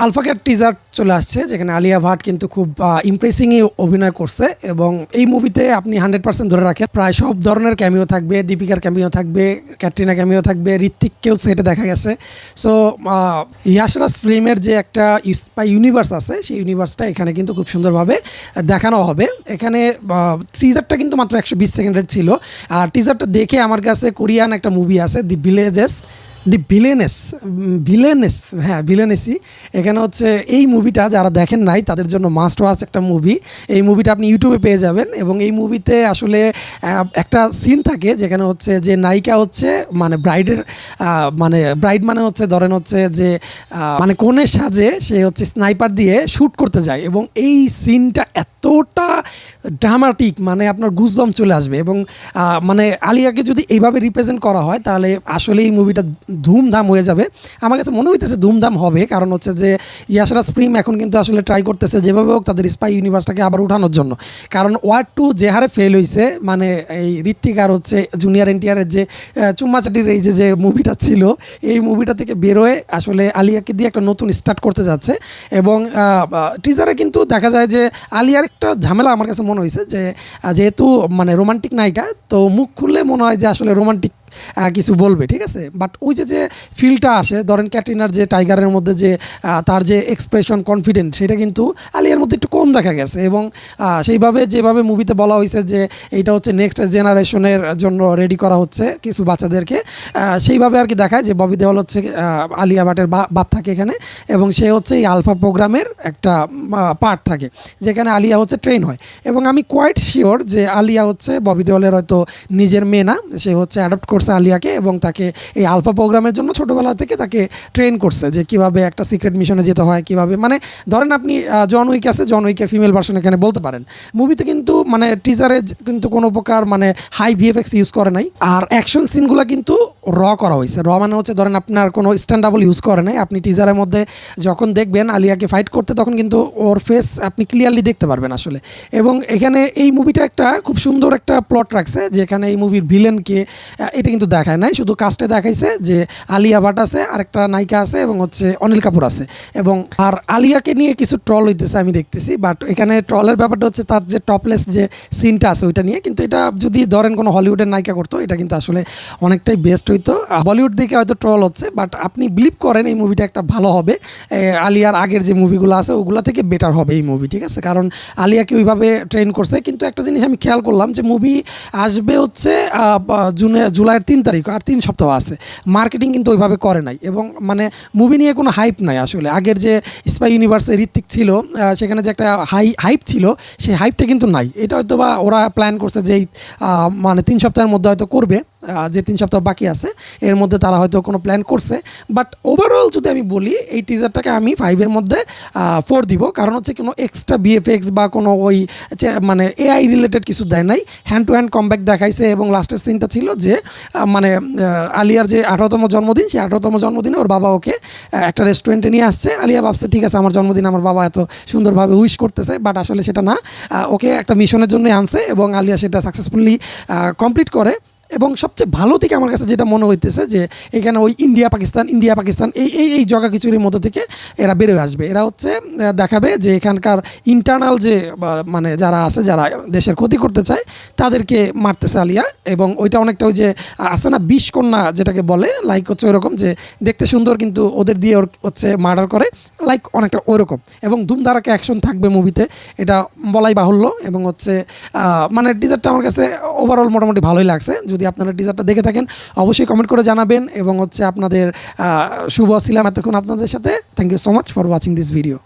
আলফাকের teaser চলে আসছে, যেখানে আলিয়া ভাট কিন্তু খুব ইমপ্রেসিংই অভিনয় করছে এবং এই মুভিতে আপনি 100% ধরে রাখেন প্রায় সব ধরনের ক্যামিও থাকবে, দীপিকার ক্যামিও থাকবে, ক্যাটরিনা ক্যামিও থাকবে, ঋত্বিককেও সেটা দেখা গেছে। সো ইয়াশরাজ ফিল্মের যে একটা স্পাই ইউনিভার্স আছে, সেই ইউনিভার্সটা এখানে কিন্তু খুব সুন্দরভাবে দেখানো হবে। এখানে টিজারটা কিন্তু মাত্র 120 সেকেন্ডের ছিল, আর টিজারটা দেখে আমার কাছে কোরিয়ান একটা মুভি আছে দি ভিলেনেস, হ্যাঁ ভিলেনেসই। এখানে হচ্ছে এই মুভিটা যারা দেখেন নাই তাদের জন্য মাস্ট ওয়াচ একটা মুভি। এই মুভিটা আপনি ইউটিউবে পেয়ে যাবেন এবং এই মুভিতে আসলে একটা সিন থাকে যেখানে হচ্ছে যে নায়িকা হচ্ছে মানে ব্রাইড মানে হচ্ছে ধরেন হচ্ছে যে মানে কনের সাজে সে হচ্ছে স্নাইপার দিয়ে শ্যুট করতে যায় এবং এই সিনটা এতটা ড্রামাটিক, মানে আপনার গুজবাম্প চলে আসবে এবং মানে আলিয়াকে যদি এইভাবে রিপ্রেজেন্ট করা হয় তাহলে আসলে এই মুভিটা ধুমধাম হয়ে যাবে। আমার কাছে মনে হইতেছে ধুমধাম হবে, কারণ হচ্ছে যে ইয়াশরাজ ফিল্ম এখন কিন্তু আসলে ট্রাই করতেছে যেভাবে হোক তাদের স্পাই ইউনিভার্সটাকে আবার উঠানোর জন্য। কারণ ওয়ার 2 যে হারে ফেল হয়েছে, মানে এই ঋত্বিক আর হচ্ছে জুনিয়র এনটিআরের যে চুম্মাচাটির এই যে মুভিটা ছিল, এই মুভিটা থেকে বেরোয় আসলে আলিয়াকে দিয়ে একটা নতুন স্টার্ট করতে যাচ্ছে। এবং টিজারে কিন্তু দেখা যায় যে আলিয়ার একটা ঝামেলা আমার কাছে মনে হয়েছে যে যেহেতু মানে রোমান্টিক নায়িকা, তো মুখ খুললে মনে হয় যে আসলে রোমান্টিক কিছু বলবে, ঠিক আছে। বাট ওই যে ফিলটা আসে, ধরেন ক্যাটরিনার যে টাইগারের মধ্যে যে তার যে এক্সপ্রেশন কনফিডেন্ট, সেটা কিন্তু আলিয়ার মধ্যে একটু কম দেখা গেছে। এবং সেইভাবে যেভাবে মুভিতে বলা হয়েছে যে এইটা হচ্ছে নেক্সট জেনারেশনের জন্য রেডি করা হচ্ছে কিছু বাচ্চাদেরকে, সেইভাবে আর কি দেখায় যে ববি দেওয়াল হচ্ছে আলিয়া ভাটের বাপ থাকে এখানে এবং সে হচ্ছে এই আলফা প্রোগ্রামের একটা পার্ট থাকে যেখানে আলিয়া হচ্ছে ট্রেন হয়। এবং আমি কোয়াইট শিওর যে আলিয়া হচ্ছে ববি দেওয়ালের হয়তো নিজের মেয়ে না, সে হচ্ছে অ্যাডপ্ট করছে আলিয়াকে এবং তাকে এই আলফা প্রোগ্রামের জন্য ছোটোবেলা থেকে তাকে ট্রেন করছে যে কীভাবে একটা সিক্রেট মিশনে যেতে হয়, কীভাবে মানে ধরেন আপনি জন উইক আছে, জন উইকের ফিমেল ভার্সন এখানে বলতে পারেন। মুভিতে কিন্তু মানে টিজারে কিন্তু কোনো প্রকার মানে হাই ভিএফএক্স ইউজ করে নাই, আর অ্যাকশন সিনগুলো কিন্তু করা হয়েছে। মানে হচ্ছে ধরেন আপনার কোনো স্ট্যান্ডাবল ইউজ করে নাই। আপনি টিজারের মধ্যে যখন দেখবেন আলিয়াকে ফাইট করতে তখন কিন্তু ওর ফেস আপনি ক্লিয়ারলি দেখতে পারবেন আসলে। এবং এখানে এই মুভিটা একটা খুব সুন্দর একটা প্লট রাখছে, যেখানে এই মুভির ভিলেনকে এটা কিন্তু দেখায় নাই, শুধু কাস্টে দেখাইছে যে আলিয়া ভাট আছে, আরেকটা নায়িকা আছে এবং হচ্ছে অনিল কাপুর আছে। এবং আর আলিয়াকে নিয়ে কিছু ট্রল হইতেছে আমি দেখতেছি, বাট এখানে ট্রলের ব্যাপারটা হচ্ছে তার যে টপলেস যে সিনটা আছে ওইটা নিয়ে। কিন্তু এটা যদি ধরেন কোনো হলিউডের নায়িকা করতো এটা কিন্তু আসলে অনেকটাই বেস্ট হইতো। বলিউড দিকে হয়তো ট্রল হচ্ছে, বাট আপনি বিলিভ করেন এই মুভিটা একটা ভালো হবে। আলিয়ার আগের যে মুভিগুলো আছে ওগুলো থেকে বেটার হবে এই মুভি, ঠিক আছে। কারণ আলিয়াকে ওইভাবে ট্রেন করছে। কিন্তু একটা জিনিস আমি খেয়াল করলাম যে মুভি আসবে হচ্ছে জুলাইয়ের 3 তারিখ, আর 3 সপ্তাহ আছে। মার্কেটিং কিন্তু ওইভাবে করে নাই এবং মানে মুভি নিয়ে কোনো হাইপ নাই আসলে। আগের যে স্পাই ইউনিভার্সে ঋত্বিক ছিল সেখানে যে একটা হাইপ ছিল, সেই হাইপটা কিন্তু নাই। এটা হয়তো বা ওরা প্ল্যান করছে যে মানে 3 সপ্তাহের মধ্যে হয়তো করবে, যে 3 সপ্তাহ বাকি আছে এর মধ্যে তারা হয়তো কোনো প্ল্যান করছে। বাট ওভারঅল যদি আমি বলি এই টিজারটাকে আমি 5-এর মধ্যে 4 দিব, কারণ হচ্ছে কোনো এক্সট্রা বিএফএক্স বা কোনো ওই মানে এআই রিলেটেড কিছু দেয় নাই। হ্যান্ড টু হ্যান্ড কমব্যাক দেখাইছে এবং লাস্টের সিনটা ছিল যে মানে আলিয়ার যে 18তম জন্মদিন, সেই 18তম জন্মদিনে ওর বাবা ওকে একটা রেস্টুরেন্টে নিয়ে আসছে। আলিয়া ভাবছে ঠিক আছে আমার জন্মদিন আমার বাবা এত সুন্দরভাবে উইশ করতেছে, বাট আসলে সেটা না, ওকে একটা মিশনের জন্য আনছে এবং আলিয়া সেটা সাকসেসফুলি কমপ্লিট করে। এবং সবচেয়ে ভালো দিকে আমার কাছে যেটা মনে হইতেছে যে এখানে ওই ইন্ডিয়া পাকিস্তান এই জগা খিচুড়ির মধ্যে থেকে এরা বেরোয় আসবে। এরা হচ্ছে দেখাবে যে এখানকার ইন্টারনাল যে মানে যারা আছে, যারা দেশের ক্ষতি করতে চায় তাদেরকে মারতেছে আলিয়া। এবং ওইটা অনেকটা ওই যে আছে না 20 কন্যা যেটাকে বলে, লাইক হচ্ছে ওইরকম যে দেখতে সুন্দর কিন্তু ওদের দিয়ে ওর হচ্ছে মার্ডার করে, লাইক অনেকটা ওইরকম। এবং ধুমধারাকে অ্যাকশন থাকবে মুভিতে, এটা বলাই বাহুল্য। এবং হচ্ছে মানে টিজারটা আমার কাছে ওভারঅল মোটামুটি ভালোই লাগছে। যদি আপনারা টিজারটা দেখে থাকেন অবশ্যই কমেন্ট করে জানাবেন। এবং হচ্ছে আপনাদের শুভ ছিলাম এতক্ষণ আপনাদের সাথে। Thank you so much for watching this video.